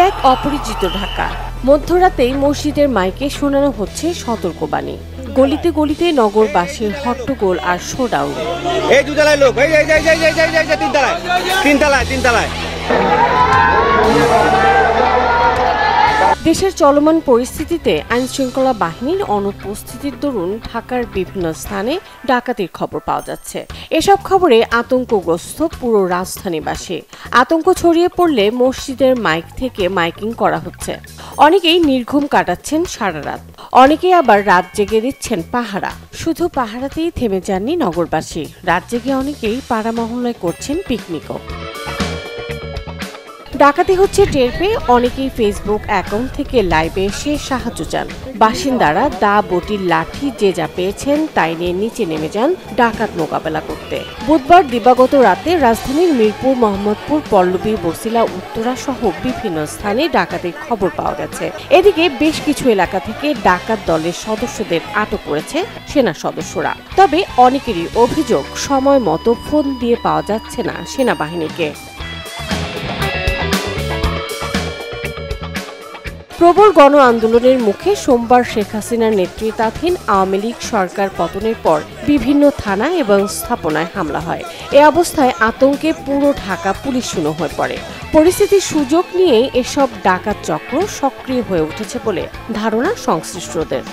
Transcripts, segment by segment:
এক অপরিচিত ঢাকা। মধ্যরাতেই মসজিদের মাইকে শোনানো হচ্ছে সতর্কবাণী। গলিতে গলিতে নগরবাসীর হট্টগোল আর শোডাউন। এই দুতলায় লোক, তিনতলায়। দেশের চলমান পরিস্থিতিতে আইনশৃঙ্খলা বাহিনীর অনুপস্থিতির দরুন ঢাকার বিভিন্ন স্থানে ডাকাতির খবর পাওয়া যাচ্ছে। এসব খবরে আতঙ্কগ্রস্ত পুরো রাজধানীবাসী। আতঙ্ক ছড়িয়ে পড়লে মসজিদের মাইক থেকে মাইকিং করা হচ্ছে। অনেকেই নির্ঘুম কাটাচ্ছেন সারা রাত, অনেকেই আবার রাত জেগে দিচ্ছেন পাহারা। শুধু পাহারাতেই থেমে যাননি নগরবাসী, রাত জেগে অনেকেই পাড়া মহল্লায় করছেন পিকনিকও। ডাকাতি হচ্ছে টের পেয়ে অনেকেই ফেসবুক অ্যাকাউন্ট থেকে লাইভে এসে সাহায্য চান। বাসিন্দারা দা বটির লাঠি যে যা পেয়েছেন তাই নিয়ে নিচে নেমে যান ডাকাত মোকাবেলা করতে। বুধবার দিবাগত রাতে রাজধানীর মিরপুর, মোহাম্মদপুর, পল্লবী, বছিলা, উত্তরা সহ বিভিন্ন স্থানে ডাকাতির খবর পাওয়া গেছে। এদিকে বেশ কিছু এলাকা থেকে ডাকাত দলের সদস্যদের আটক করেছে সেনা সদস্যরা। তবে অনেকেরই অভিযোগ সময় মতো ফোন দিয়ে পাওয়া যাচ্ছে না সেনাবাহিনীকে। প্রবল গণ আন্দোলনের মুখে সোমবার শেখ হাসিনার নেতৃত্বাধীন আওয়ামী লীগ সরকার পতনের পর বিভিন্ন থানা এবং স্থাপনায় হামলা হয়। এ অবস্থায় আতঙ্কে পুরো ঢাকা পুলিশ শূন্য হয়ে পড়ে। পরিস্থিতির সুযোগ নিয়ে এসব ডাকাত চক্র সক্রিয় হয়ে উঠেছে বলে ধারণা সংশ্লিষ্টদের।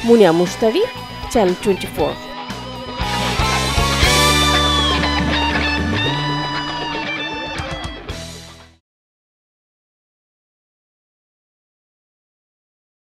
মুনিয়া মুশতারি, চ্যানেল 24।